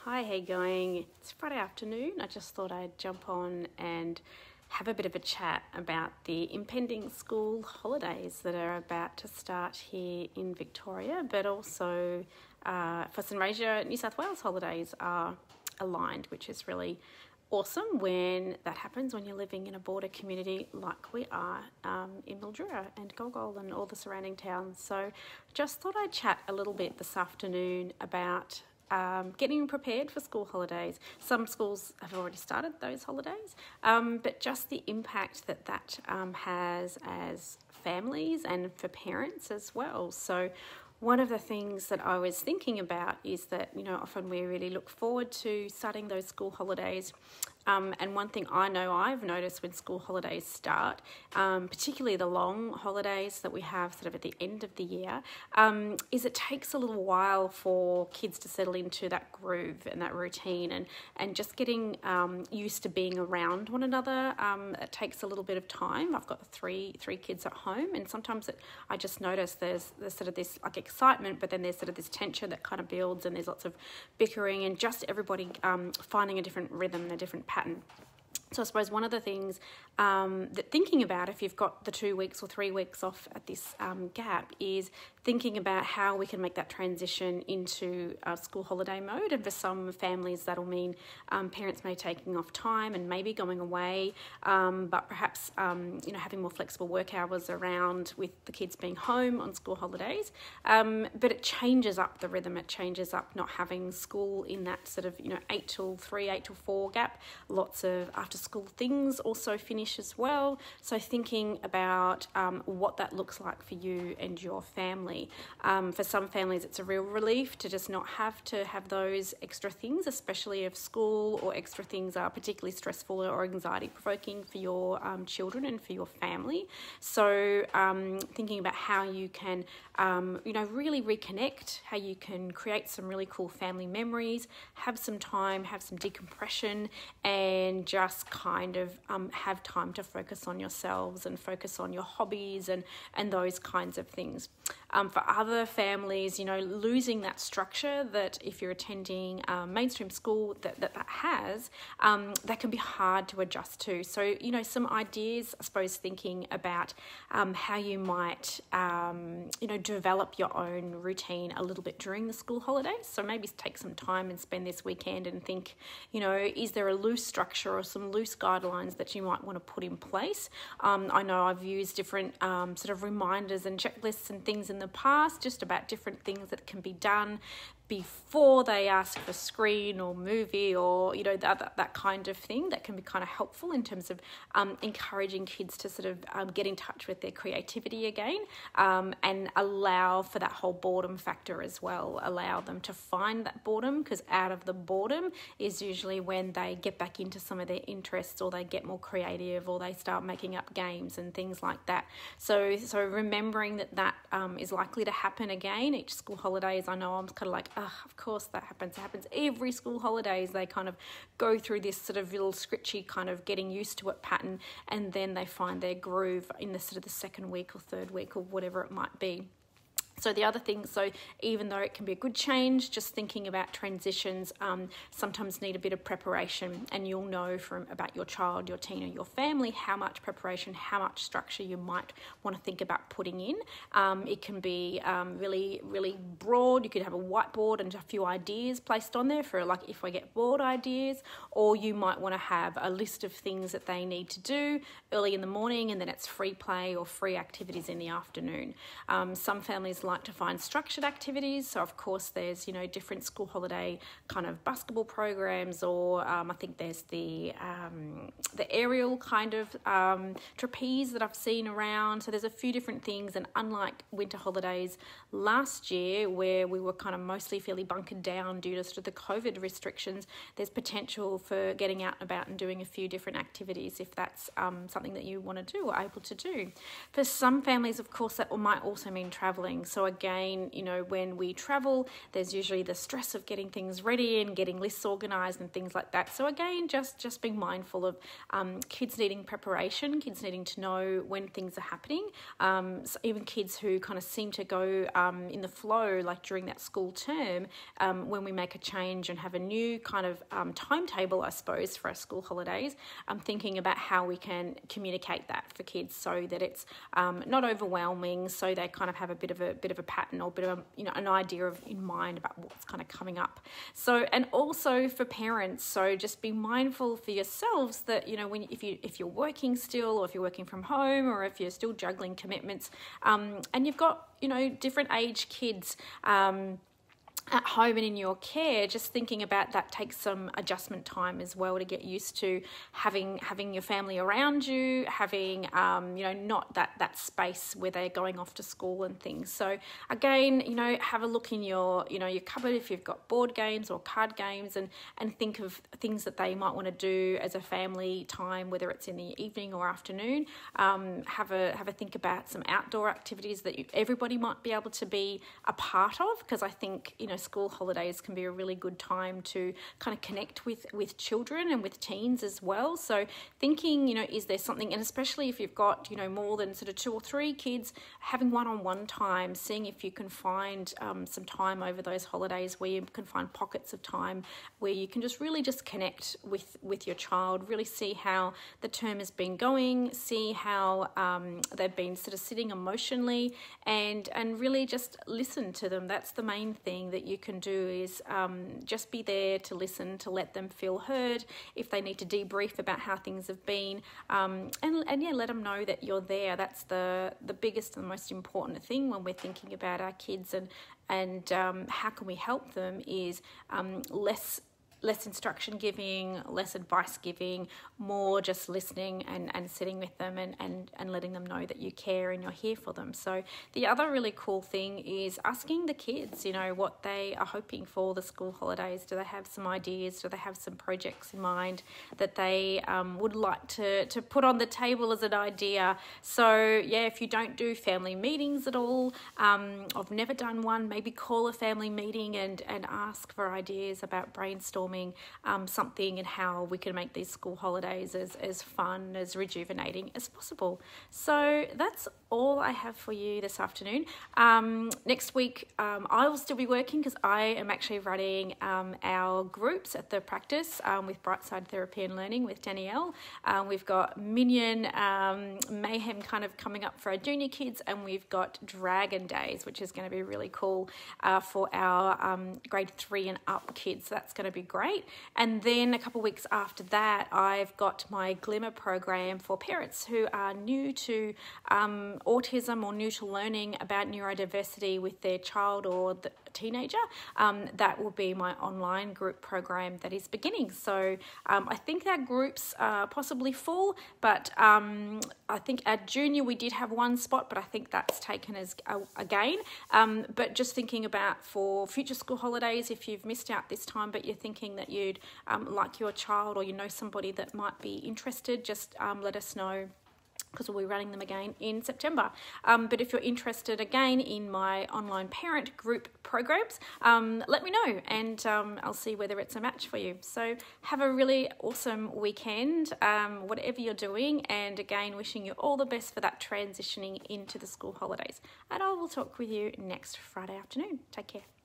Hi, how you going? It's Friday afternoon. I just thought I'd jump on and have a bit of a chat about the impending school holidays that are about to start here in Victoria, but also for St Rasia, New South Wales holidays are aligned, which is really awesome when that happens, when you're living in a border community like we are in Mildura and Gogol and all the surrounding towns. So just thought I'd chat a little bit this afternoon about getting prepared for school holidays. Some schools have already started those holidays, but just the impact that has as families and for parents as well. So one of the things that I was thinking about is that, often we really look forward to starting those school holidays. And one thing I know I've noticed when school holidays start, particularly the long holidays that we have sort of at the end of the year, is it takes a little while for kids to settle into that groove and that routine and just getting used to being around one another. It takes a little bit of time. I've got three kids at home, and sometimes I just notice there's sort of this like excitement, but then there's sort of this tension that kind of builds, and there's lots of bickering and just everybody finding a different rhythm and a different pattern. So I suppose one of the things that thinking about if you've got the 2 weeks or 3 weeks off at this gap is thinking about how we can make that transition into school holiday mode. And for some families that'll mean parents may taking off time and maybe going away, but perhaps having more flexible work hours around with the kids being home on school holidays. But it changes up the rhythm. It changes up not having school in that sort of 8 till 3, 8 till 4 gap. Lots of after school things also finish as well. So thinking about what that looks like for you and your family. For some families, it's a real relief to just not have to have those extra things, especially if school or extra things are particularly stressful or anxiety provoking for your children and for your family. So thinking about how you can, really reconnect, how you can create some really cool family memories, have some time, have some decompression, and just kind of have time to focus on yourselves and focus on your hobbies and those kinds of things. For other families, losing that structure that if you're attending mainstream school that has, that can be hard to adjust to. So, some ideas, I suppose, thinking about how you might, develop your own routine a little bit during the school holidays. So maybe take some time and spend this weekend and think, is there a loose structure or some loose guidelines that you might want to put in place? I know I've used different sort of reminders and checklists and things in the past just about different things that can be done before they ask for screen or movie or that kind of thing that can be kind of helpful in terms of encouraging kids to sort of get in touch with their creativity again, and allow for that whole boredom factor as well. Allow them to find that boredom, because out of the boredom is usually when they get back into some of their interests, or they get more creative, or they start making up games and things like that. So remembering that is likely to happen again each school holidays. I know I'm kind of like, of course that happens. It happens every school holidays. They kind of go through this sort of little scritchy kind of getting used to it pattern, and then they find their groove in the sort of the second week or third week or whatever it might be. So the other thing, even though it can be a good change, just thinking about transitions sometimes need a bit of preparation, and you'll know from about your child, your teen, or your family how much preparation, how much structure you might want to think about putting in. It can be really, really broad. You could have a whiteboard and a few ideas placed on there for like if I get bored ideas, or you might want to have a list of things that they need to do early in the morning, and then it's free play or free activities in the afternoon. Some families like to find structured activities, so of course there's different school holiday kind of basketball programs, or I think there's the aerial kind of trapeze that I've seen around. So there's a few different things, and unlike winter holidays last year where we were kind of mostly fairly bunkered down due to sort of the COVID restrictions, there's potential for getting out and about and doing a few different activities if that's something that you want to do or able to do. For some families, of course, that might also mean travelling. So So again, you know, when we travel, there's usually the stress of getting things ready and getting lists organised and things like that. So again, just being mindful of kids needing preparation, kids needing to know when things are happening. So even kids who kind of seem to go in the flow, like during that school term, when we make a change and have a new kind of timetable, I suppose, for our school holidays, I'm thinking about how we can communicate that for kids so that it's not overwhelming, so they kind of have a bit of a pattern or a bit of a, you know, an idea of in mind about what's kind of coming up. So, and also for parents, so just be mindful for yourselves that, you know, when if you're working still, or if you're working from home, or if you're still juggling commitments, and you've got, you know, different age kids at home and in your care, just thinking about that takes some adjustment time as well to get used to having your family around you, having you know, not that space where they're going off to school and things. So again, you know, have a look in your, you know, your cupboard if you've got board games or card games, and think of things that they might want to do as a family time, whether it's in the evening or afternoon. Have a think about some outdoor activities that everybody might be able to be a part of, because I think, you know, school holidays can be a really good time to kind of connect with children and with teens as well. So thinking, you know, is there something, and especially if you've got, you know, more than sort of 2 or 3 kids, having one-on-one time, seeing if you can find some time over those holidays where you can find pockets of time where you can just really just connect with your child, really see how the term has been going, see how they've been sort of sitting emotionally, and really just listen to them. That's the main thing that you can do, is just be there to listen, to let them feel heard. If they need to debrief about how things have been, and yeah, let them know that you're there. That's the biggest and most important thing when we're thinking about our kids and how can we help them, is less instruction giving, less advice giving, more just listening and sitting with them and letting them know that you care and you're here for them. So the other really cool thing is asking the kids, you know, what they are hoping for the school holidays. Do they have some ideas? Do they have some projects in mind that they would like to put on the table as an idea? So yeah, if you don't do family meetings at all, I've never done one, maybe call a family meeting and ask for ideas about brainstorming something and how we can make these school holidays as fun, as rejuvenating as possible. So that's all I have for you this afternoon. Next week I will still be working, because I am actually running our groups at the practice with Brightside Therapy and Learning with Danielle. We've got Minion Mayhem kind of coming up for our junior kids, and we've got Dragon Days, which is going to be really cool for our grade 3 and up kids. So that's going to be great. And then a couple of weeks after that, I've got my Glimmer program for parents who are new to autism or new to learning about neurodiversity with their child or the teenager. That will be my online group program that is beginning. So I think that groups are possibly full, but I think at junior we did have one spot, but I think that's taken as again. But just thinking about for future school holidays, if you've missed out this time but you're thinking that you'd like your child, or you know somebody that might be interested, just let us know, because we'll be running them again in September. But if you're interested again in my online parent group programs, let me know, and I'll see whether it's a match for you. So have a really awesome weekend, whatever you're doing, and again, wishing you all the best for that transitioning into the school holidays. And I will talk with you next Friday afternoon. Take care.